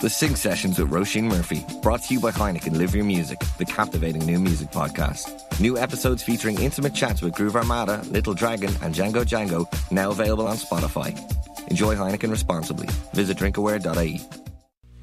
The Sing Sessions with Roisin Murphy, brought to you by Heineken Live Your Music, the captivating new music podcast. New episodes featuring intimate chats with Groove Armada, Little Dragon and Django, now available on Spotify. Enjoy Heineken responsibly. Visit drinkaware.ie.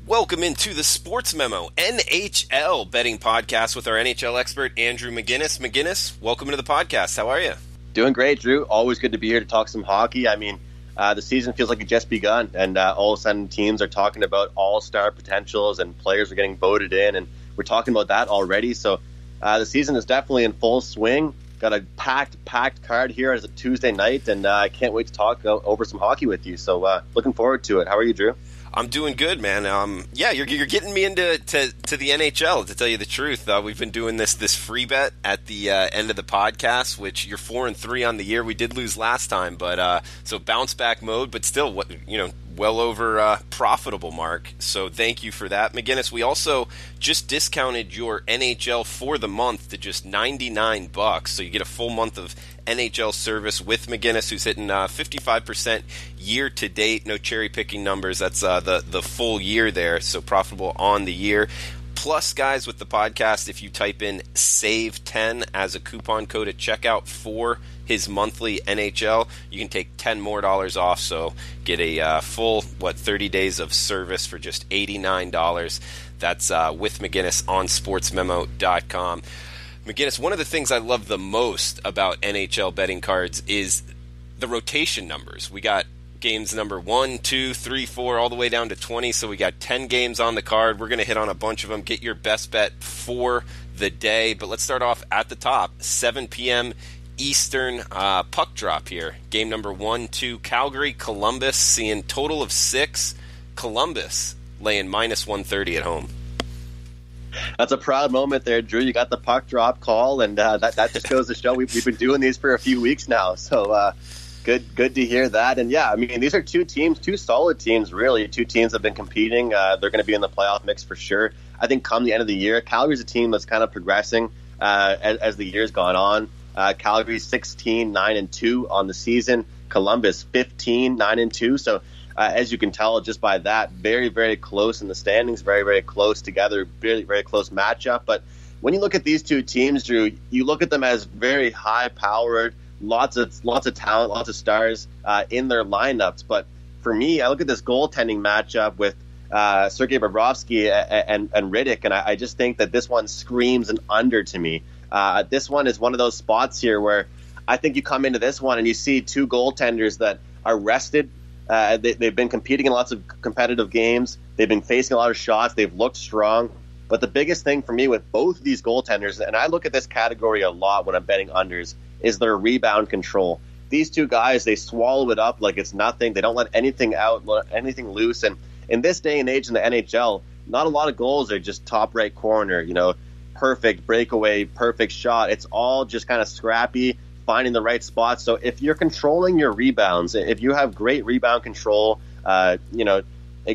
Welcome into the Sportsmemo NHL betting podcast with our NHL expert, Andrew Mcinnis. Mcinnis, welcome to the podcast. How are you? Doing great, Drew. Always good to be here to talk some hockey. I mean, the season feels like it just begun, and all of a sudden teams are talking about all-star potentials and players are getting voted in, and we're talking about that already. So the season is definitely in full swing. Got a packed card here as a Tuesday night, and I can't wait to talk over some hockey with you. So looking forward to it. How are you, Drew? I'm doing good, man. Yeah, you're getting me into the NHL, to tell you the truth. We've been doing this free bet at the end of the podcast, which you're 4-3 on the year. We did lose last time, but so bounce back mode, but still, well over profitable mark. So thank you for that, Mcinnis. We also just discounted your NHL for the month to just $99, so you get a full month of NHL service with Mcinnis, who's hitting 55% year to date. No cherry picking numbers. That's the full year there, so profitable on the year. Plus, guys, with the podcast, if you type in SAVE10 as a coupon code at checkout for his monthly NHL, you can take $10 more off, so get a full 30 days of service for just $89. That's with Mcinnis on sportsmemo.com. Mcinnis, one of the things I love the most about NHL betting cards is the rotation numbers. We got games number 1, 2, 3, 4, all the way down to 20, so we got 10 games on the card. We're going to hit on a bunch of them, get your best bet for the day. But let's start off at the top, 7 p.m. Eastern puck drop here. Game number 1, 2, Calgary, Columbus, seeing total of 6. Columbus laying minus 130 at home. That's a proud moment there, Drew. You got the puck drop call, and that just goes to show we've been doing these for a few weeks now. So good to hear that. And yeah, I mean, these are two solid teams, really. Two teams have been competing. They're going to be in the playoff mix for sure. I think come the end of the year, Calgary's a team that's kind of progressing as the year's gone on. Calgary 16-9-2 on the season. Columbus 15-9-2. So as you can tell just by that, very, very close in the standings, very, very close together, very, very close matchup. But when you look at these two teams, Drew, you look at them as very high-powered, lots of talent, lots of stars in their lineups. But for me, I look at this goaltending matchup with Sergei Bobrovsky and Riddick, and I just think that this one screams an under to me. This one is one of those spots here where I think you come into this one and you see two goaltenders that are rested. They've been competing in lots of competitive games. They've been facing a lot of shots. They've looked strong. But the biggest thing for me with both of these goaltenders, and I look at this category a lot when I'm betting unders, is their rebound control. These two guys, they swallow it up like it's nothing. They don't let anything out, let anything loose. And in this day and age in the NHL, not a lot of goals are just top right corner, perfect breakaway, perfect shot. It's all just kind of scrappy, finding the right spot. So if you're controlling your rebounds, if you have great rebound control, a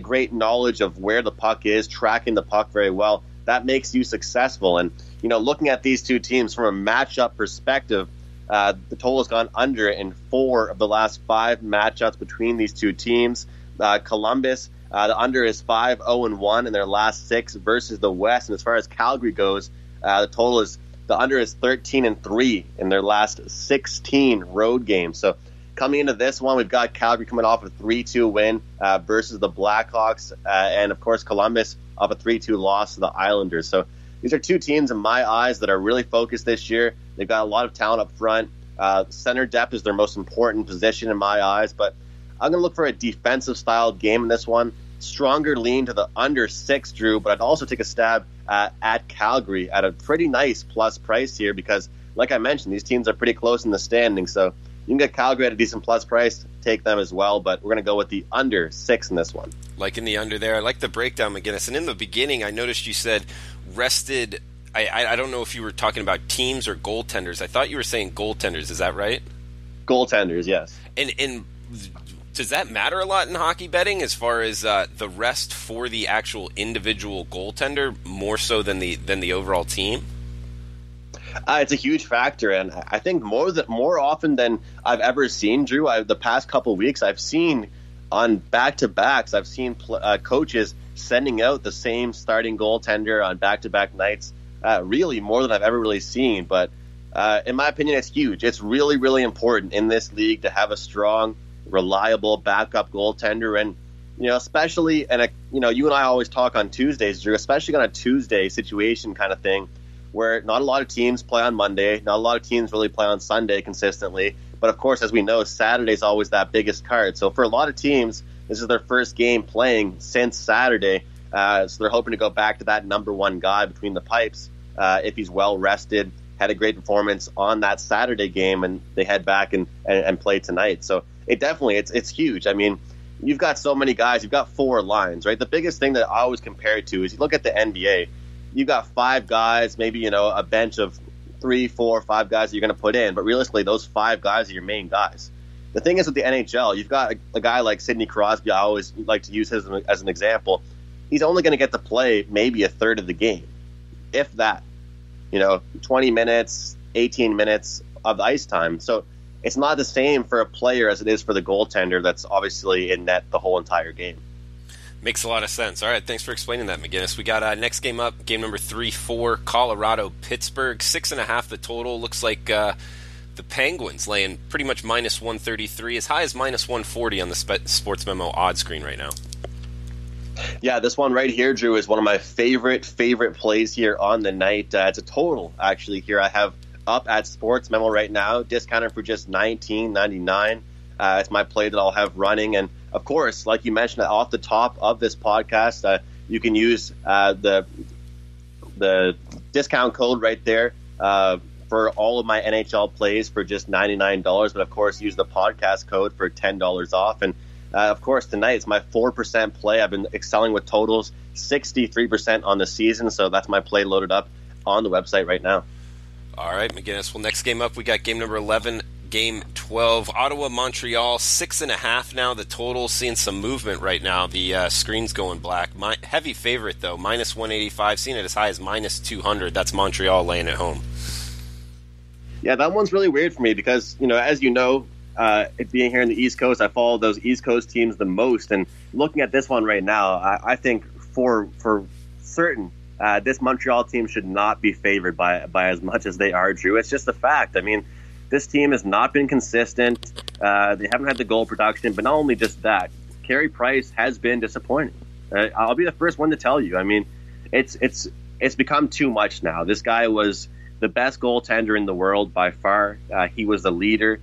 great knowledge of where the puck is, tracking the puck very well, that makes you successful. And, looking at these two teams from a matchup perspective, the total has gone under in 4 of the last 5 matchups between these two teams. Columbus, the under is 5-0-1 in their last 6 versus the West. And as far as Calgary goes, the under is 13-3 in their last 16 road games. So coming into this one, we've got Calgary coming off a 3-2 win versus the Blackhawks, and of course Columbus off a 3-2 loss to the Islanders. So these are two teams in my eyes that are really focused this year. They've got a lot of talent up front. Center depth is their most important position in my eyes, but I'm going to look for a defensive style game in this one. Stronger lean to the under 6, Drew, but I'd also take a stab at Calgary at a pretty nice plus price here because, like I mentioned, these teams are pretty close in the standings. So you can get Calgary at a decent plus price, take them as well, but we're going to go with the under 6 in this one. Like in the under there. I like the breakdown, McGinnis. And in the beginning, I noticed you said rested. I don't know if you were talking about teams or goaltenders. I thought you were saying goaltenders. Is that right? Goaltenders, yes. And does that matter a lot in hockey betting as far as the rest for the actual individual goaltender more so than the overall team? It's a huge factor, and I think more often than I've ever seen, Drew, the past couple of weeks, I've seen on back-to-backs, I've seen coaches sending out the same starting goaltender on back-to-back nights, really more than I've ever really seen. But in my opinion, it's huge. It's really, really important in this league to have a strong, reliable backup goaltender. And, especially, and you and I always talk on Tuesdays, Drew, especially on a Tuesday situation kind of thing, where not a lot of teams play on Monday, not a lot of teams really play on Sunday consistently. But of course, as we know, Saturday's always that biggest card. So for a lot of teams, this is their first game playing since Saturday. So they're hoping to go back to that number one guy between the pipes if he's well rested, had a great performance on that Saturday game, and they head back and play tonight. So it definitely, it's huge. I mean, you've got so many guys. You've got four lines, right? The biggest thing that I always compare it to is you look at the NBA. You've got five guys, maybe, a bench of 3, 4, 5 guys that you're going to put in. But realistically, those 5 guys are your main guys. The thing is with the NHL, you've got a guy like Sidney Crosby. I always like to use him as an example. He's only going to get to play maybe a third of the game, if that. 20 minutes, 18 minutes of ice time. So it's not the same for a player as it is for the goaltender that's obviously in net the whole entire game. Makes a lot of sense. All right, thanks for explaining that, McInnis. We got next game up, game number 3-4, Colorado, Pittsburgh. 6.5 the total. Looks like the Penguins laying pretty much minus 133, as high as minus 140 on the Sportsmemo odd screen right now. Yeah, this one right here, Drew, is one of my favorite plays here on the night. It's a total, actually, here I have up at Sportsmemo right now, discounted for just $19.99. It's my play that I'll have running. And, of course, like you mentioned, off the top of this podcast, you can use the discount code right there for all of my NHL plays for just $99. But, of course, use the podcast code for $10 off. And, of course, tonight it's my 4% play. I've been excelling with totals, 63% on the season. So that's my play loaded up on the website right now. All right, McInnis. Well, next game up, we got game number 11, game 12. Ottawa, Montreal, 6.5 now. The total, seeing some movement right now. The screen's going black. My heavy favorite, though, minus 185. Seeing it as high as minus 200. That's Montreal laying at home. Yeah, that one's really weird for me because, as you know, it being here in the East Coast, I follow those East Coast teams the most. And looking at this one right now, I think for certain, this Montreal team should not be favored by as much as they are, Drew. It's just a fact. I mean, this team has not been consistent. They haven't had the goal production, but not only just that, Carey Price has been disappointing. I'll be the first one to tell you. I mean, it's become too much now. This guy was the best goaltender in the world by far. He was the leader.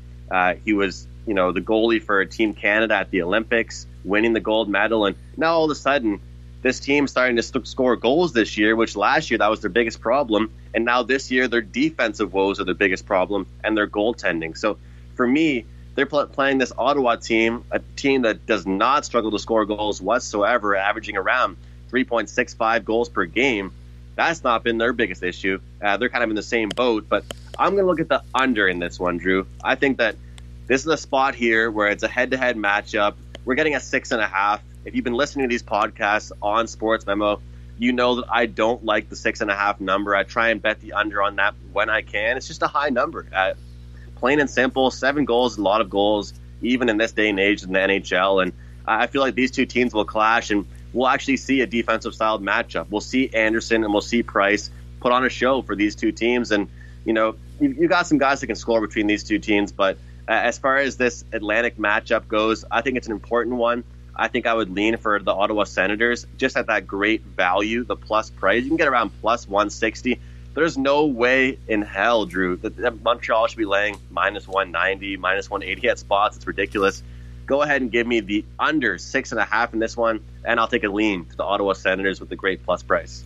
He was, the goalie for Team Canada at the Olympics, winning the gold medal. And now all of a sudden, this team's starting to score goals this year, which last year that was their biggest problem. And now this year, their defensive woes are their biggest problem and their goaltending. So for me, they're playing this Ottawa team, a team that does not struggle to score goals whatsoever, averaging around 3.65 goals per game. That's not been their biggest issue. They're kind of in the same boat. But I'm going to look at the under in this one, Drew. I think that this is a spot here where it's a head-to-head matchup. We're getting a 6.5. If you've been listening to these podcasts on Sportsmemo, you know that I don't like the 6.5 number. I try and bet the under on that when I can. It's just a high number. Plain and simple, 7 goals, a lot of goals, even in this day and age in the NHL. And I feel like these two teams will clash, and we'll actually see a defensive-styled matchup. We'll see Anderson and we'll see Price put on a show for these two teams. And, you got some guys that can score between these two teams. But as far as this Atlantic matchup goes, I think it's an important one. I think I would lean for the Ottawa Senators just at that great value, the plus price. You can get around plus 160. There's no way in hell, Drew, that Montreal should be laying minus 190, minus 180 at spots. It's ridiculous. Go ahead and give me the under 6.5 in this one, and I'll take a lean to the Ottawa Senators with the great plus price.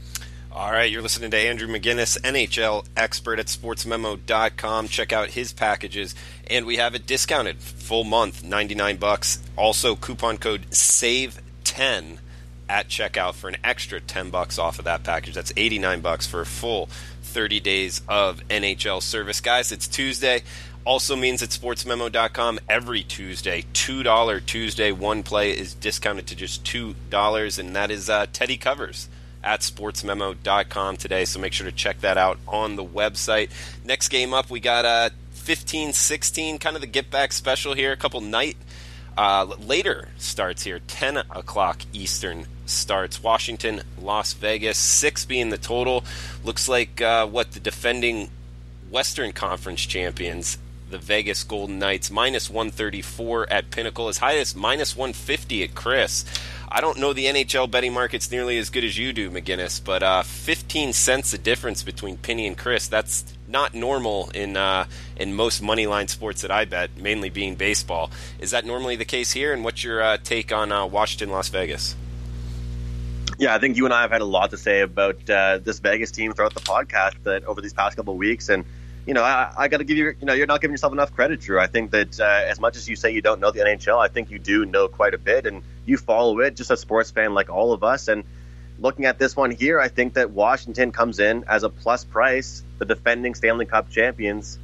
All right, you're listening to Andrew McInnis, NHL expert at sportsmemo.com. Check out his packages, and we have it discounted full month, $99. Also, coupon code SAVE10 at checkout for an extra $10 off of that package. That's $89 for a full 30 days of NHL service. Guys, it's Tuesday. Also means at sportsmemo.com every Tuesday, $2 Tuesday, one play is discounted to just $2, and that is Teddy Covers at sportsmemo.com today, so make sure to check that out on the website. Next game up, we got 15-16, kind of the get-back special here, a couple night Later starts here, 10 o'clock Eastern starts. Washington, Las Vegas, 6 being the total. Looks like the defending Western Conference champions, the Vegas Golden Knights, minus 134 at Pinnacle, as high as minus 150 at Chris. I don't know the NHL betting markets nearly as good as you do, McInnis, but 15 cents a difference between Penny and Chris. That's not normal in most moneyline sports that I bet, mainly being baseball. Is that normally the case here? And what's your take on Washington, Las Vegas? Yeah, I think you and I have had a lot to say about this Vegas team throughout the podcast that over these past couple of weeks. And, I got to give you, you're not giving yourself enough credit, Drew. I think that as much as you say you don't know the NHL, I think you do know quite a bit. And you follow it just a sports fan like all of us. And looking at this one here, I think that Washington comes in as a plus price, the defending Stanley Cup champions.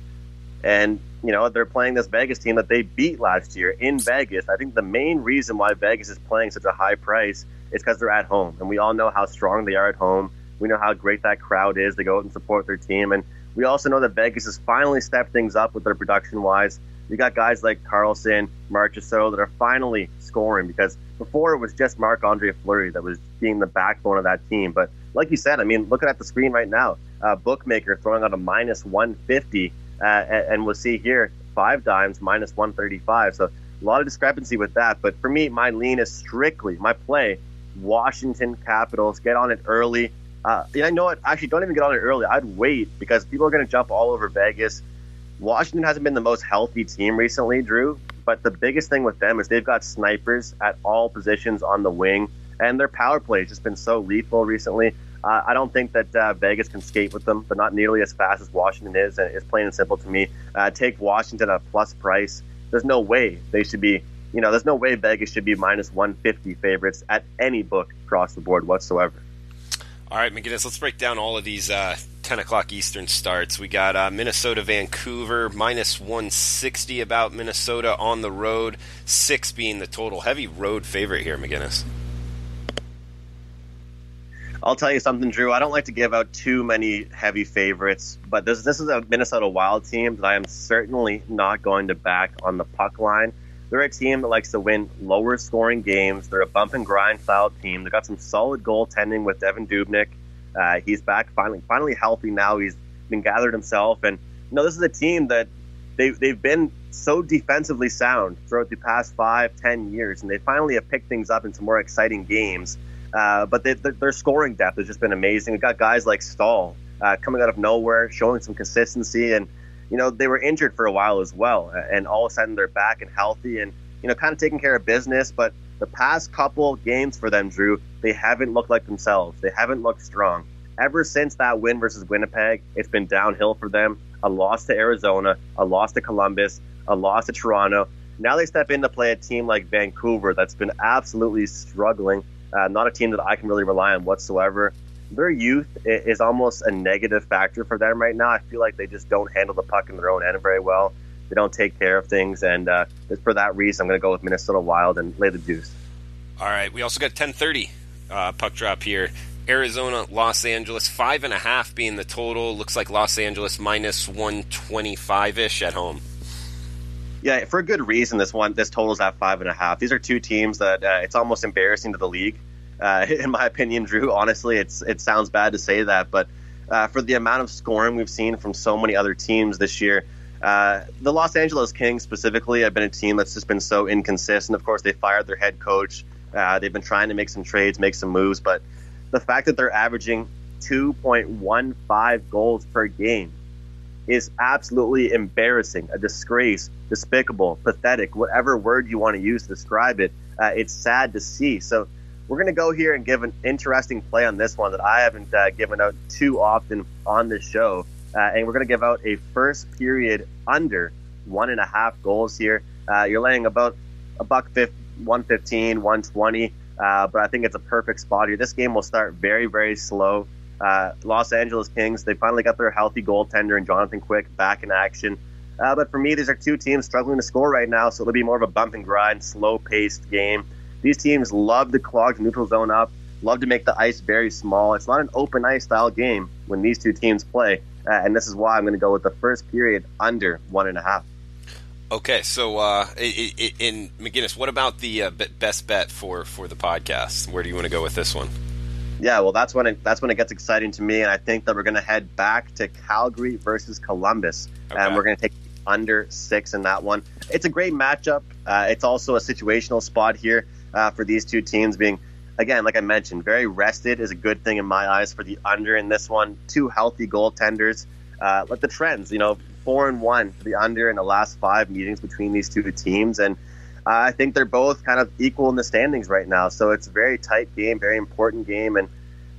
And, they're playing this Vegas team that they beat last year in Vegas. I think the main reason why Vegas is playing such a high price is because they're at home. And we all know how strong they are at home. We know how great that crowd is. They go out and support their team. And we also know that Vegas has finally stepped things up with their production-wise. You got guys like Carlson, Marchessault that are finally scoring, because before it was just Marc-Andre Fleury that was being the backbone of that team. But like you said, looking at the screen right now, bookmaker throwing out a minus 150, and we'll see here 5 dimes minus 135. So a lot of discrepancy with that. But for me, my lean is strictly my play, Washington Capitals. Get on it early. You know what? Actually, don't even get on it early. I'd wait, because people are going to jump all over Vegas. Washington hasn't been the most healthy team recently, Drew, but the biggest thing with them is they've got snipers at all positions on the wing, and their power play has just been so lethal recently. I don't think that Vegas can skate with them, but not nearly as fast as Washington is. And it's plain and simple to me. Take Washington at a plus price. There's no way they should be, there's no way Vegas should be minus 150 favorites at any book across the board whatsoever. All right, McInnis, let's break down all of these 10 o'clock Eastern starts. We got Minnesota, Vancouver, minus 160 about Minnesota on the road, 6 being the total. Heavy road favorite here, McInnis. I'll tell you something, Drew. I don't like to give out too many heavy favorites, but this is a Minnesota Wild team that I am certainly not going to back on the puck line. They're a team that likes to win lower scoring games. They're a bump and grind style team. They got some solid goaltending with Devan Dubnyk. He's back finally healthy now. He's been gathered himself. And this is a team that they've been so defensively sound throughout the past 5-10 years, and they finally have picked things up into more exciting games. But their scoring depth has just been amazing. We've got guys like Stahl coming out of nowhere, showing some consistency, and they were injured for a while as well, and all of a sudden they're back and healthy and, kind of taking care of business. But the past couple games for them, Drew, they haven't looked like themselves. They haven't looked strong. Ever since that win versus Winnipeg, it's been downhill for them. A loss to Arizona, a loss to Columbus, a loss to Toronto. Now they step in to play a team like Vancouver that's been absolutely struggling. Not a team that I can really rely on whatsoever. Their youth is almost a negative factor for them right now. I feel like they just don't handle the puck in their own end very well. They don't take care of things, and for that reason, I'm going to go with Minnesota Wild and lay the deuce. All right, we also got 10:30 puck drop here. Arizona, Los Angeles, 5.5 being the total. Looks like Los Angeles minus 125-ish at home. Yeah, for a good reason. This total's at 5.5. These are two teams that it's almost embarrassing to the league. In my opinion, Drew, honestly, it sounds bad to say that, but for the amount of scoring we've seen from so many other teams this year, the Los Angeles Kings specifically have been a team that's just been so inconsistent. Of course, they fired their head coach. They've been trying to make some trades, make some moves, but the fact that they're averaging 2.15 goals per game is absolutely embarrassing, a disgrace, despicable, pathetic, whatever word you want to use to describe it. It's sad to see. So we're going to go here and give an interesting play on this one that I haven't given out too often on this show. And we're going to give out a first period under 1.5 goals here. You're laying about $1.15, 120. But I think it's a perfect spot here. This game will start very, very slow. Los Angeles Kings, they finally got their healthy goaltender and Jonathan Quick back in action. But for me, these are two teams struggling to score right now, so it'll be more of a bump and grind, slow-paced game. These teams love to clog the neutral zone up, love to make the ice very small. It's not an open ice style game when these two teams play, and this is why I'm going to go with the first period under 1.5. Okay, so in McInnis, what about the best bet for the podcast? Where do you want to go with this one? Yeah, well, that's when it gets exciting to me, and I think that we're going to head back to Calgary versus Columbus, and we're going to take under 6 in that one. It's a great matchup. It's also a situational spot here for these two teams being, again, like I mentioned, very rested is a good thing in my eyes for the under in this one. Two healthy goaltenders. Like the trends, 4-1 for the under in the last 5 meetings between these two teams, and I think they're both kind of equal in the standings right now. So it's a very tight game, very important game, and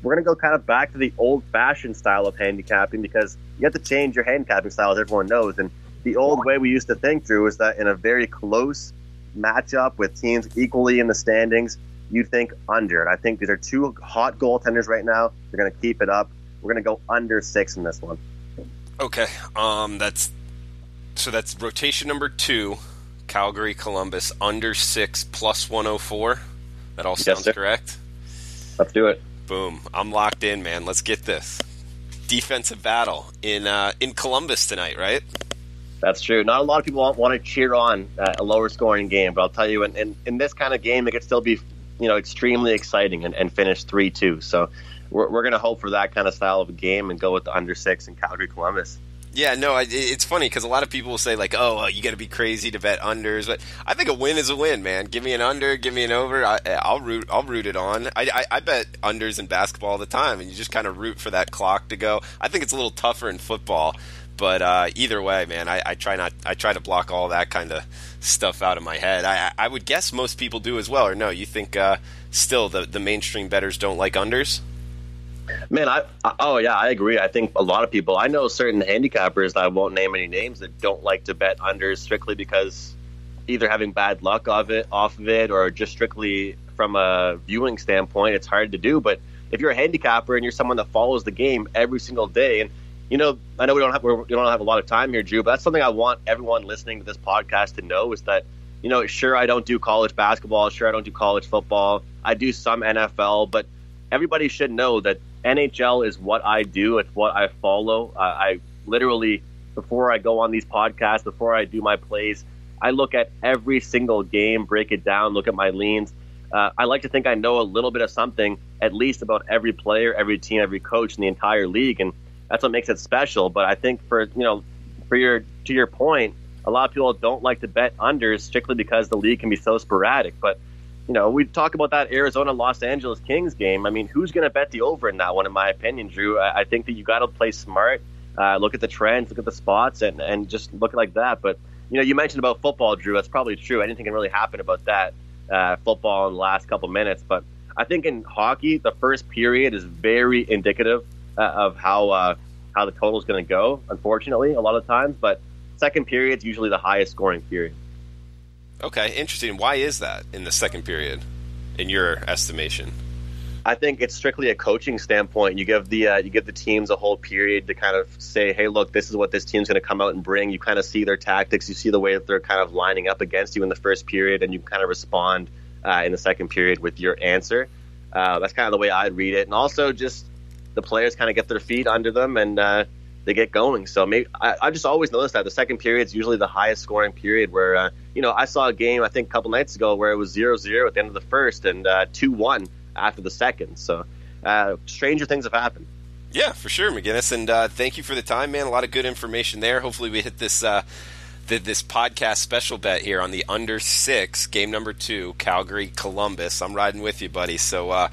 we're going to go kind of back to the old-fashioned style of handicapping because you have to change your handicapping style, as everyone knows. And the old way we used to think, Drew, is that in a very close matchup with teams equally in the standings, you think under. And I think these are two hot goaltenders right now. They're going to keep it up. We're going to go under 6 in this one. Okay, that's rotation number 2, Calgary, Columbus, under 6 plus 104. That all sounds correct? Let's do it. Boom. I'm locked in, man. Let's get this. Defensive battle in Columbus tonight, right? That's true. Not a lot of people want to cheer on a lower scoring game, but I'll tell you, in this kind of game, it could still be extremely exciting and finish 3-2. So we're going to hope for that kind of style of a game and go with the under 6 in Calgary, Columbus. Yeah, no, it's funny because a lot of people will say like, "Oh, you got to be crazy to bet unders," but I think a win is a win, man. Give me an under, give me an over. I'll root it on. I bet unders in basketball all the time, and you just kind of root for that clock to go. I think it's a little tougher in football, but either way, man, I try to block all that kind of stuff out of my head. I would guess most people do as well, or no? You think still the mainstream bettors don't like unders? Man, I agree. I think a lot of people, I know certain handicappers that I won't name any names that don't like to bet unders strictly because either having bad luck off of it or just strictly from a viewing standpoint, it's hard to do. But if you're a handicapper and you're someone that follows the game every single day, and I know we don't have a lot of time here, Drew, but that's something I want everyone listening to this podcast to know is that, sure, I don't do college basketball, sure, I don't do college football, I do some NFL, but everybody should know that NHL is what I do. It's what I follow. I literally, before I go on these podcasts, before I do my plays, I look at every single game, break it down, look at my leans. I like to think I know a little bit of something, at least about every player, every team, every coach in the entire league, and that's what makes it special. But I think to your point, a lot of people don't like to bet unders strictly because the league can be so sporadic. But we talk about that Arizona-Los Angeles Kings game. I mean, who's going to bet the over in that one, in my opinion, Drew? I think that you got to play smart, look at the trends, look at the spots, and just look like that. But, you mentioned about football, Drew. That's probably true. Anything can really happen about that, football in the last couple minutes. But I think in hockey, the first period is very indicative of how the total is going to go, unfortunately, a lot of times. But second period is usually the highest scoring period. Okay, interesting. Why is that in the second period, in your estimation? I think it's strictly a coaching standpoint. You give the teams a whole period to kind of say, hey, look, this is what this team's going to come out and bring. You kind of see their tactics. You see the way that they're kind of lining up against you in the first period, and you kind of respond in the second period with your answer. That's kind of the way I'd read it. And also just the players kind of get their feet under them and they get going. So maybe I just always noticed that the second period is usually the highest scoring period where, I saw a game, I think a couple nights ago where it was 0-0 at the end of the first and 2-1 after the second. So stranger things have happened. Yeah, for sure, McInnis. And thank you for the time, man. A lot of good information there. Hopefully we hit this this podcast special bet here on the under 6, game number 2, Calgary, Columbus. I'm riding with you, buddy. So, I'll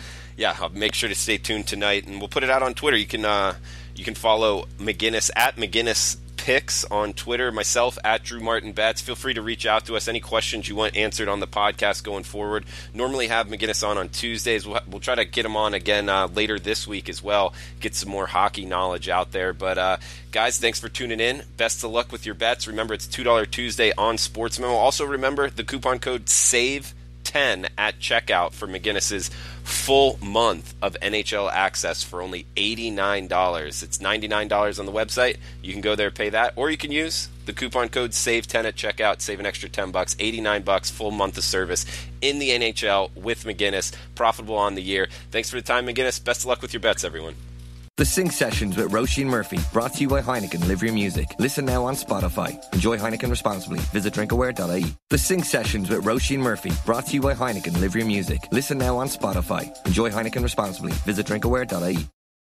make sure to stay tuned tonight, and we'll put it out on Twitter. You can follow McInnis at McInnis Picks on Twitter, myself at Drew Martin Betts. Feel free to reach out to us. Any questions you want answered on the podcast going forward. Normally have McInnis on Tuesdays. We'll try to get him on again later this week as well. Get some more hockey knowledge out there. But guys, thanks for tuning in. Best of luck with your bets. Remember, it's $2 Tuesday on Sportsmemo. Also remember the coupon code SAVE10 at checkout for McInnis's full month of NHL access for only $89. It's $99 on the website. You can go there, pay that, or you can use the coupon code SAVE10 at checkout, save an extra $10, $89, full month of service in the NHL with McInnis. Profitable on the year. Thanks for the time, McInnis. Best of luck with your bets, everyone. The Sync Sessions with Roisin Murphy, brought to you by Heineken. Live your music. Listen now on Spotify. Enjoy Heineken responsibly. Visit drinkaware.ie. The Sync Sessions with Roisin Murphy, brought to you by Heineken. Live your music. Listen now on Spotify. Enjoy Heineken responsibly. Visit drinkaware.ie.